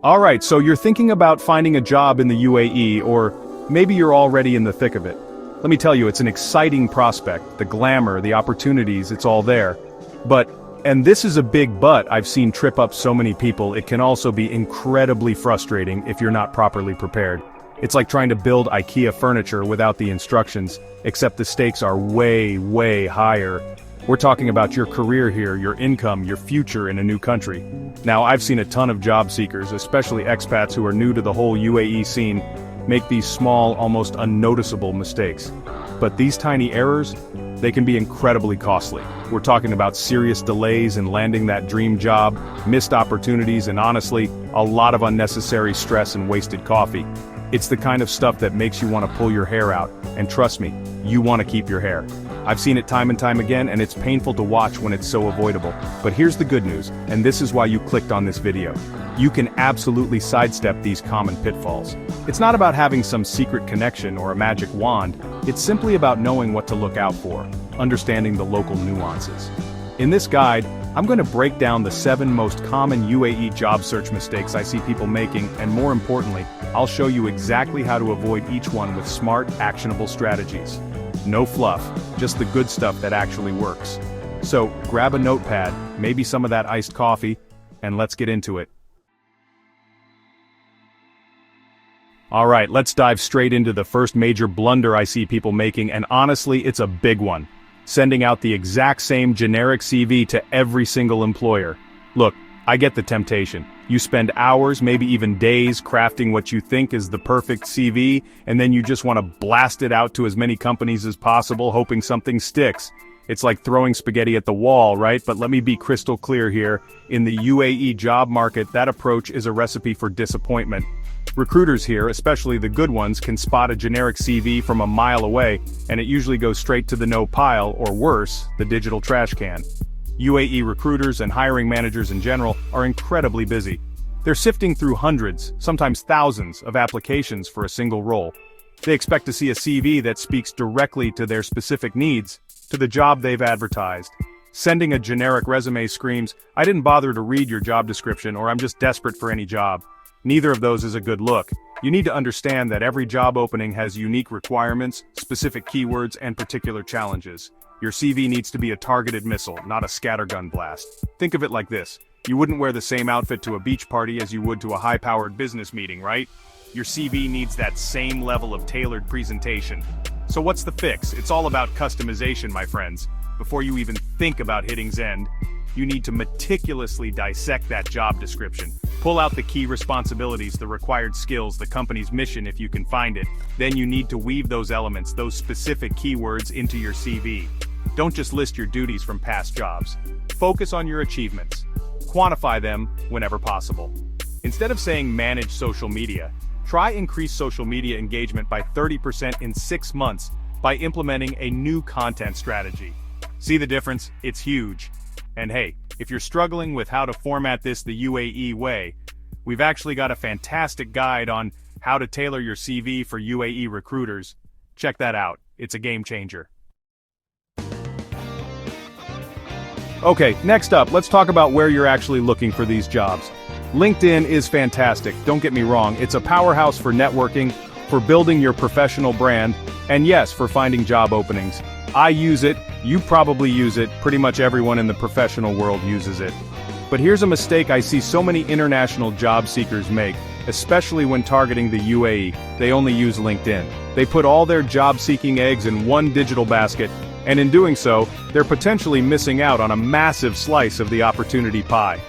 Alright, so you're thinking about finding a job in the UAE, or maybe you're already in the thick of it. Let me tell you, it's an exciting prospect. The glamour, the opportunities, it's all there. But, and this is a big but, I've seen trip up so many people, it can also be incredibly frustrating if you're not properly prepared. It's like trying to build IKEA furniture without the instructions, except the stakes are way, way higher. We're talking about your career here, your income, your future in a new country. Now, I've seen a ton of job seekers, especially expats who are new to the whole UAE scene, make these small, almost unnoticeable mistakes. But these tiny errors, they can be incredibly costly. We're talking about serious delays in landing that dream job, missed opportunities, and honestly, a lot of unnecessary stress and wasted coffee. It's the kind of stuff that makes you want to pull your hair out, and trust me, you want to keep your hair. I've seen it time and time again, and it's painful to watch when it's so avoidable. But here's the good news, and this is why you clicked on this video. You can absolutely sidestep these common pitfalls. It's not about having some secret connection or a magic wand, it's simply about knowing what to look out for, understanding the local nuances. In this guide, I'm going to break down the 7 most common UAE job search mistakes I see people making, and more importantly, I'll show you exactly how to avoid each one with smart, actionable strategies. No fluff, just the good stuff that actually works. So, grab a notepad, maybe some of that iced coffee, and let's get into it. Alright, let's dive straight into the first major blunder I see people making, and honestly, it's a big one. Sending out the exact same generic CV to every single employer. Look, I get the temptation. You spend hours, maybe even days, crafting what you think is the perfect CV, and then you just want to blast it out to as many companies as possible, hoping something sticks. It's like throwing spaghetti at the wall, right? But let me be crystal clear here. In the UAE job market, that approach is a recipe for disappointment. Recruiters here, especially the good ones, can spot a generic CV from a mile away, and it usually goes straight to the no pile, or worse, the digital trash can. UAE recruiters and hiring managers in general are incredibly busy. They're sifting through hundreds, sometimes thousands, of applications for a single role. They expect to see a CV that speaks directly to their specific needs, to the job they've advertised. Sending a generic resume screams, "I didn't bother to read your job description," or "I'm just desperate for any job." Neither of those is a good look. You need to understand that every job opening has unique requirements, specific keywords, and particular challenges. Your CV needs to be a targeted missile, not a scattergun blast. Think of it like this. You wouldn't wear the same outfit to a beach party as you would to a high-powered business meeting, right? Your CV needs that same level of tailored presentation. So what's the fix? It's all about customization, my friends. Before you even think about hitting send, you need to meticulously dissect that job description. Pull out the key responsibilities, the required skills, the company's mission if you can find it. Then you need to weave those elements, those specific keywords, into your CV. Don't just list your duties from past jobs. Focus on your achievements. Quantify them whenever possible. Instead of saying manage social media, try increase social media engagement by 30% in 6 months by implementing a new content strategy. See the difference? It's huge. And hey, if you're struggling with how to format this the UAE way, we've actually got a fantastic guide on how to tailor your CV for UAE recruiters. Check that out. It's a game changer. Okay, next up, let's talk about where you're actually looking for these jobs. LinkedIn is fantastic, don't get me wrong. It's a powerhouse for networking, for building your professional brand, and yes, for finding job openings. I use it, you probably use it, pretty much everyone in the professional world uses it. But here's a mistake I see so many international job seekers make, especially when targeting the UAE. They only use LinkedIn. They put all their job-seeking eggs in one digital basket, and in doing so, they're potentially missing out on a massive slice of the opportunity pie.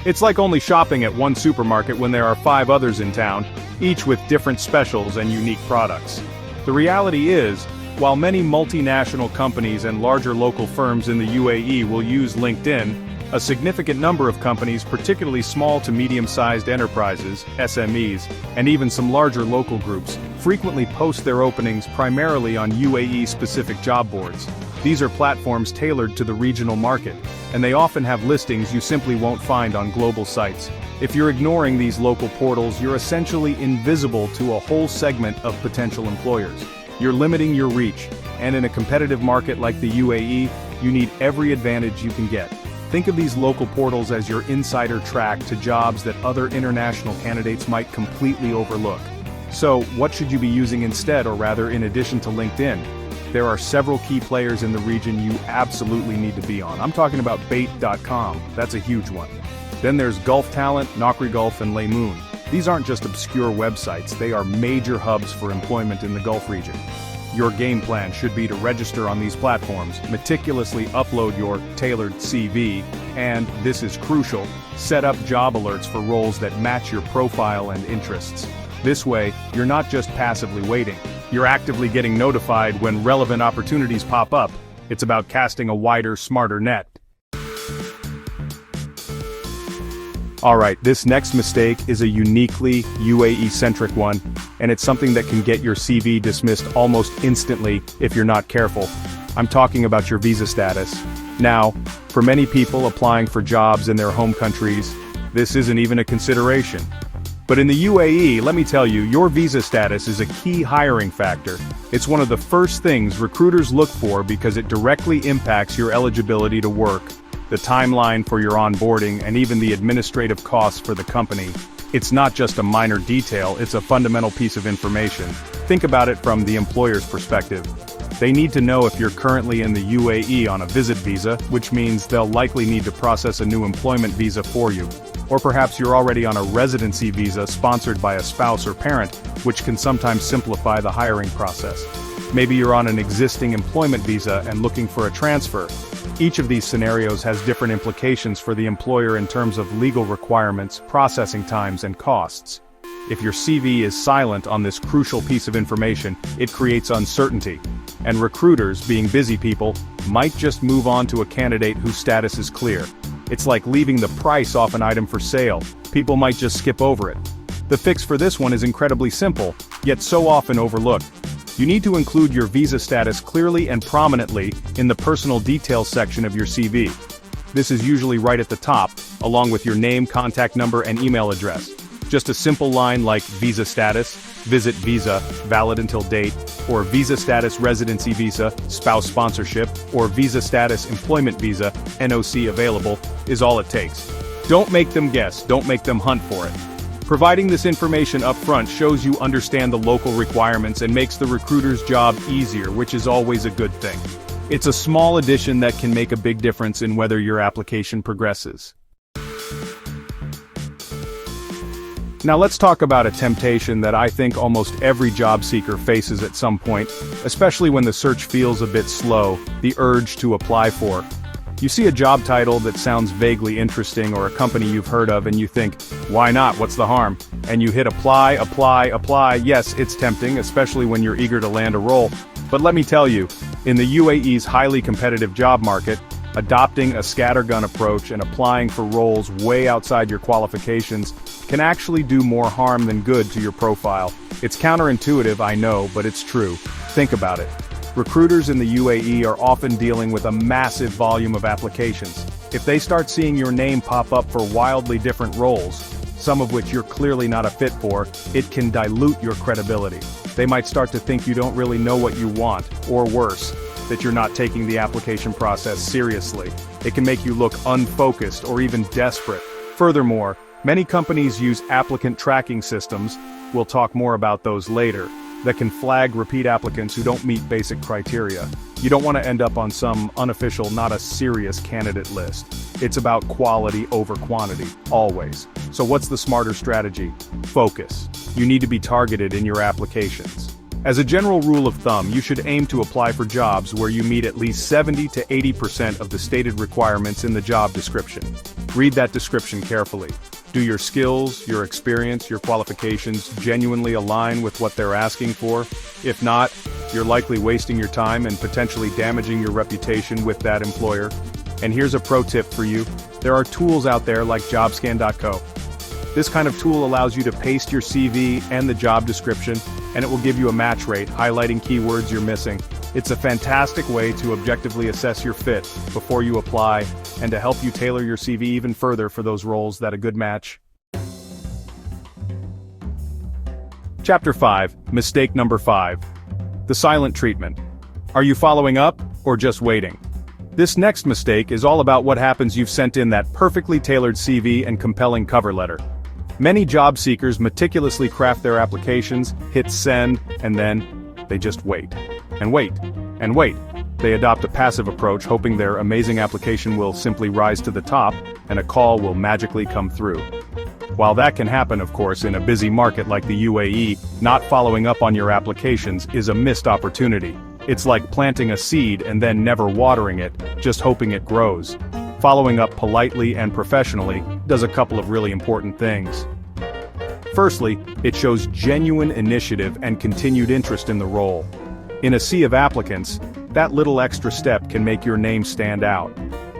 It's like only shopping at one supermarket when there are 5 others in town, each with different specials and unique products. The reality is, while many multinational companies and larger local firms in the UAE will use LinkedIn, a significant number of companies, particularly small to medium-sized enterprises, SMEs, and even some larger local groups, frequently post their openings primarily on UAE-specific job boards. These are platforms tailored to the regional market, and they often have listings you simply won't find on global sites. If you're ignoring these local portals, you're essentially invisible to a whole segment of potential employers. You're limiting your reach, and in a competitive market like the UAE, you need every advantage you can get. Think of these local portals as your insider track to jobs that other international candidates might completely overlook. So, what should you be using instead, or rather in addition to LinkedIn? There are several key players in the region you absolutely need to be on. I'm talking about Bait.com, that's a huge one. Then there's Gulf Talent, Naukri Gulf, and Laymoon. These aren't just obscure websites, they are major hubs for employment in the Gulf region. Your game plan should be to register on these platforms, meticulously upload your tailored CV, and, this is crucial, set up job alerts for roles that match your profile and interests. This way, you're not just passively waiting, you're actively getting notified when relevant opportunities pop up. It's about casting a wider, smarter net. Alright, this next mistake is a uniquely UAE-centric one, and it's something that can get your CV dismissed almost instantly if you're not careful. I'm talking about your visa status. Now, for many people applying for jobs in their home countries, this isn't even a consideration. But in the UAE, let me tell you, your visa status is a key hiring factor. It's one of the first things recruiters look for because it directly impacts your eligibility to work, the timeline for your onboarding, and even the administrative costs for the company. It's not just a minor detail, it's a fundamental piece of information. Think about it from the employer's perspective. They need to know if you're currently in the UAE on a visit visa, which means they'll likely need to process a new employment visa for you. Or perhaps you're already on a residency visa sponsored by a spouse or parent, which can sometimes simplify the hiring process. Maybe you're on an existing employment visa and looking for a transfer. Each of these scenarios has different implications for the employer in terms of legal requirements, processing times, and costs. If your CV is silent on this crucial piece of information, it creates uncertainty. And recruiters, being busy people, might just move on to a candidate whose status is clear. It's like leaving the price off an item for sale. People might just skip over it. The fix for this one is incredibly simple, yet so often overlooked. You need to include your visa status clearly and prominently in the personal details section of your CV. This is usually right at the top, along with your name, contact number, and email address. Just a simple line like visa status, visit visa, valid until date, or visa status residency visa, spouse sponsorship, or visa status employment visa, NOC available, is all it takes. Don't make them guess, don't make them hunt for it. Providing this information up front shows you understand the local requirements and makes the recruiter's job easier, which is always a good thing. It's a small addition that can make a big difference in whether your application progresses. Now let's talk about a temptation that I think almost every job seeker faces at some point, especially when the search feels a bit slow, the urge to apply for. You see a job title that sounds vaguely interesting or a company you've heard of and you think, why not, what's the harm? And you hit apply, apply, apply. Yes, it's tempting, especially when you're eager to land a role. But let me tell you, in the UAE's highly competitive job market, adopting a scattergun approach and applying for roles way outside your qualifications can actually do more harm than good to your profile. It's counterintuitive, I know, but it's true. Think about it. Recruiters in the UAE are often dealing with a massive volume of applications. If they start seeing your name pop up for wildly different roles, some of which you're clearly not a fit for, it can dilute your credibility. They might start to think you don't really know what you want, or worse, that you're not taking the application process seriously. It can make you look unfocused or even desperate. Furthermore, many companies use applicant tracking systems, we'll talk more about those later, that can flag repeat applicants who don't meet basic criteria. You don't want to end up on some unofficial, not a serious candidate list. It's about quality over quantity, always. So what's the smarter strategy? Focus. You need to be targeted in your applications. As a general rule of thumb, you should aim to apply for jobs where you meet at least 70 to 80% of the stated requirements in the job description. Read that description carefully. Do your skills, your experience, your qualifications genuinely align with what they're asking for? If not, you're likely wasting your time and potentially damaging your reputation with that employer. And here's a pro tip for you. There are tools out there like jobscan.co. This kind of tool allows you to paste your CV and the job description, and it will give you a match rate, highlighting keywords you're missing. It's a fantastic way to objectively assess your fit before you apply, and to help you tailor your CV even further for those roles that a good match. Chapter 5, Mistake Number 5. The silent treatment. Are you following up, or just waiting? This next mistake is all about what happens you've sent in that perfectly tailored CV and compelling cover letter. Many job seekers meticulously craft their applications, hit send, and then they just wait. And wait. And wait. They adopt a passive approach, hoping their amazing application will simply rise to the top, and a call will magically come through. While that can happen, of course, in a busy market like the UAE, not following up on your applications is a missed opportunity. It's like planting a seed and then never watering it, just hoping it grows. Following up politely and professionally does a couple of really important things. Firstly, it shows genuine initiative and continued interest in the role. In a sea of applicants, that little extra step can make your name stand out.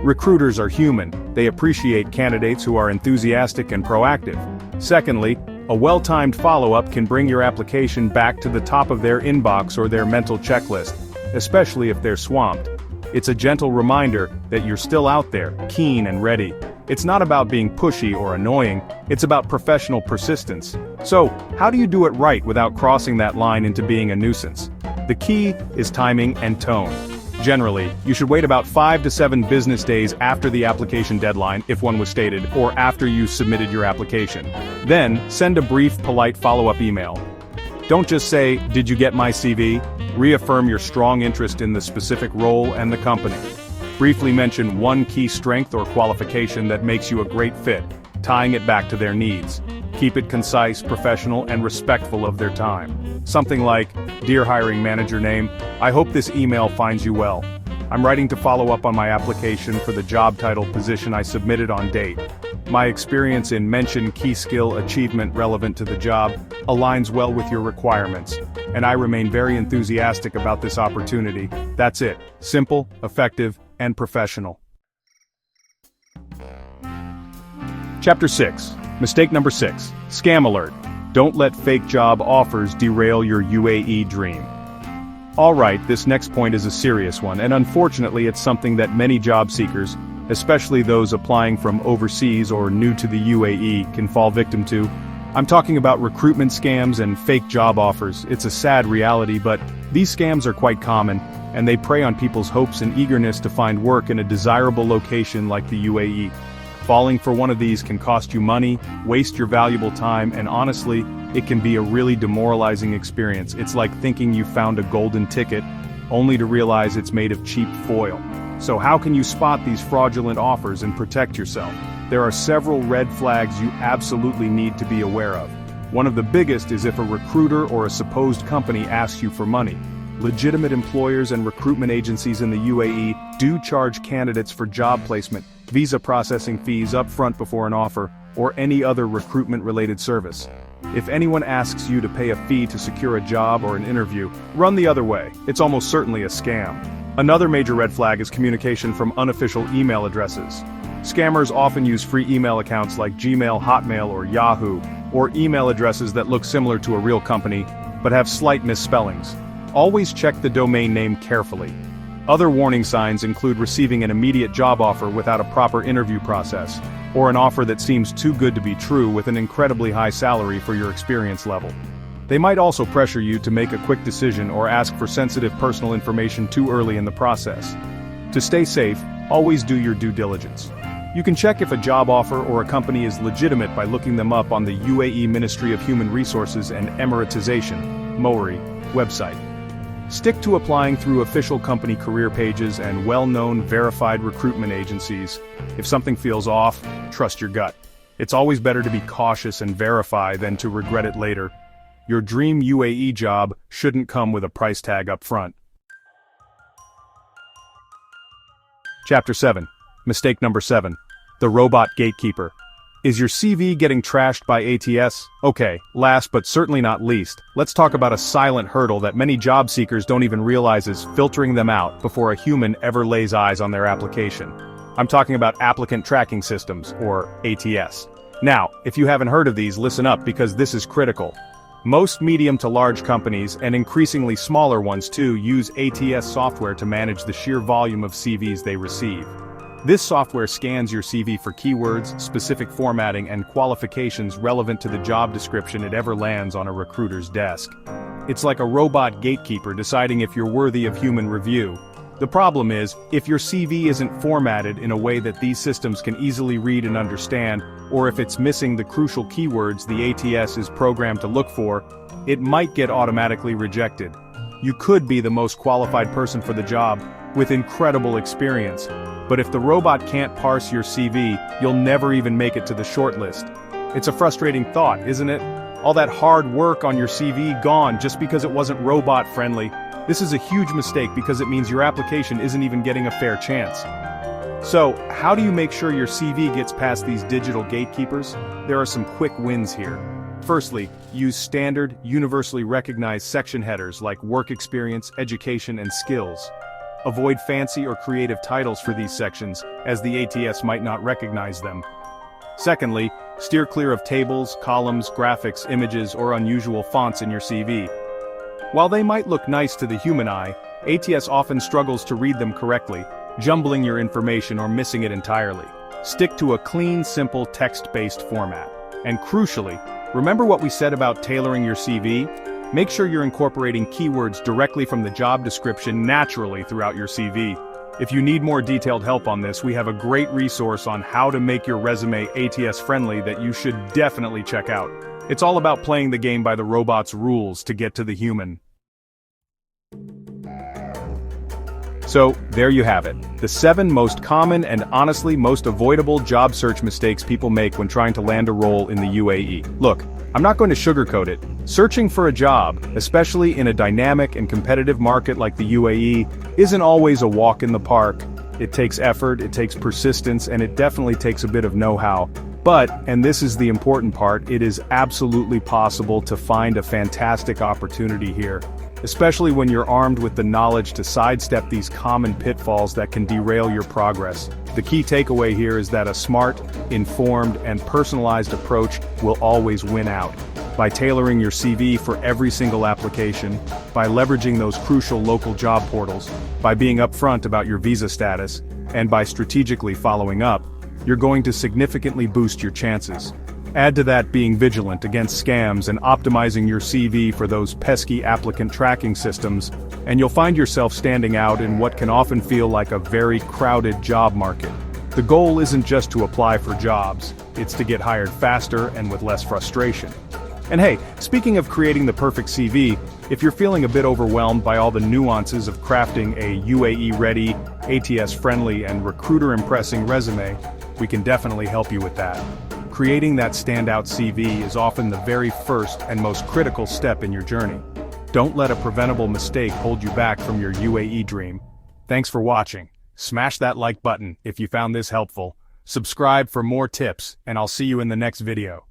Recruiters are human, they appreciate candidates who are enthusiastic and proactive. Secondly, a well-timed follow-up can bring your application back to the top of their inbox or their mental checklist, especially if they're swamped. It's a gentle reminder that you're still out there, keen and ready. It's not about being pushy or annoying, it's about professional persistence. So, how do you do it right without crossing that line into being a nuisance? The key is timing and tone. Generally, you should wait about 5 to 7 business days after the application deadline, if one was stated, or after you submitted your application. Then, send a brief, polite follow-up email. Don't just say, "Did you get my CV?" Reaffirm your strong interest in the specific role and the company. Briefly mention one key strength or qualification that makes you a great fit, tying it back to their needs. Keep it concise, professional, and respectful of their time. Something like, "Dear hiring manager name, I hope this email finds you well. I'm writing to follow up on my application for the job title position I submitted on date. My experience in mention key skill achievement relevant to the job aligns well with your requirements, and I remain very enthusiastic about this opportunity." That's it. Simple, effective, and professional. Chapter 6. Mistake number 6. Scam alert. Don't let fake job offers derail your UAE dream. Alright, this next point is a serious one, and unfortunately it's something that many job seekers, especially those applying from overseas or new to the UAE, can fall victim to. I'm talking about recruitment scams and fake job offers. It's a sad reality, but these scams are quite common, and they prey on people's hopes and eagerness to find work in a desirable location like the UAE. Falling for one of these can cost you money, waste your valuable time, and honestly, it can be a really demoralizing experience. It's like thinking you found a golden ticket, only to realize it's made of cheap foil. So how can you spot these fraudulent offers and protect yourself? There are several red flags you absolutely need to be aware of. One of the biggest is if a recruiter or a supposed company asks you for money. Legitimate employers and recruitment agencies in the UAE do charge candidates for job placement, visa processing fees up front before an offer, or any other recruitment-related service. If anyone asks you to pay a fee to secure a job or an interview, run the other way. It's almost certainly a scam. Another major red flag is communication from unofficial email addresses. Scammers often use free email accounts like Gmail, Hotmail, or Yahoo, or email addresses that look similar to a real company, but have slight misspellings. Always check the domain name carefully. Other warning signs include receiving an immediate job offer without a proper interview process, or an offer that seems too good to be true with an incredibly high salary for your experience level. They might also pressure you to make a quick decision or ask for sensitive personal information too early in the process. To stay safe, always do your due diligence. You can check if a job offer or a company is legitimate by looking them up on the UAE Ministry of Human Resources and Emiratization (MORI) website. Stick to applying through official company career pages and well-known verified recruitment agencies. If something feels off, trust your gut. It's always better to be cautious and verify than to regret it later. Your dream UAE job shouldn't come with a price tag up front. Chapter 7. Mistake number 7. The robot gatekeeper. Is your CV getting trashed by ATS? Okay, last but certainly not least, let's talk about a silent hurdle that many job seekers don't even realize is filtering them out before a human ever lays eyes on their application. I'm talking about applicant tracking systems, or ATS. Now, if you haven't heard of these, listen up because this is critical. Most medium to large companies, and increasingly smaller ones too, use ATS software to manage the sheer volume of CVs they receive. This software scans your CV for keywords, specific formatting, and qualifications relevant to the job description it ever lands on a recruiter's desk. It's like a robot gatekeeper deciding if you're worthy of human review. The problem is, if your CV isn't formatted in a way that these systems can easily read and understand, or if it's missing the crucial keywords the ATS is programmed to look for, it might get automatically rejected. You could be the most qualified person for the job, with incredible experience, but if the robot can't parse your CV, you'll never even make it to the shortlist. It's a frustrating thought, isn't it? All that hard work on your CV gone just because it wasn't robot-friendly. This is a huge mistake because it means your application isn't even getting a fair chance. So, how do you make sure your CV gets past these digital gatekeepers? There are some quick wins here. Firstly, use standard, universally recognized section headers like work experience, education, and skills. Avoid fancy or creative titles for these sections, as the ATS might not recognize them. Secondly, steer clear of tables, columns, graphics, images, or unusual fonts in your CV. While they might look nice to the human eye, ATS often struggles to read them correctly, jumbling your information or missing it entirely. Stick to a clean, simple, text-based format. And crucially, remember what we said about tailoring your CV? Make sure you're incorporating keywords directly from the job description naturally throughout your CV. If you need more detailed help on this, we have a great resource on how to make your resume ATS-friendly that you should definitely check out. It's all about playing the game by the robot's rules to get to the human. So, there you have it. The 7 most common and honestly most avoidable job search mistakes people make when trying to land a role in the UAE. Look, I'm not going to sugarcoat it. Searching for a job, especially in a dynamic and competitive market like the UAE, isn't always a walk in the park. It takes effort, it takes persistence, and it definitely takes a bit of know-how. But, and this is the important part, it is absolutely possible to find a fantastic opportunity here, especially when you're armed with the knowledge to sidestep these common pitfalls that can derail your progress. The key takeaway here is that a smart, informed, and personalized approach will always win out. By tailoring your CV for every single application, by leveraging those crucial local job portals, by being upfront about your visa status, and by strategically following up, you're going to significantly boost your chances. Add to that being vigilant against scams and optimizing your CV for those pesky applicant tracking systems, and you'll find yourself standing out in what can often feel like a very crowded job market. The goal isn't just to apply for jobs, it's to get hired faster and with less frustration. And hey, speaking of creating the perfect CV, if you're feeling a bit overwhelmed by all the nuances of crafting a UAE-ready, ATS-friendly, and recruiter-impressing resume, we can definitely help you with that. Creating that standout CV is often the very first and most critical step in your journey. Don't let a preventable mistake hold you back from your UAE dream. Thanks for watching. Smash that like button if you found this helpful. Subscribe for more tips, and I'll see you in the next video.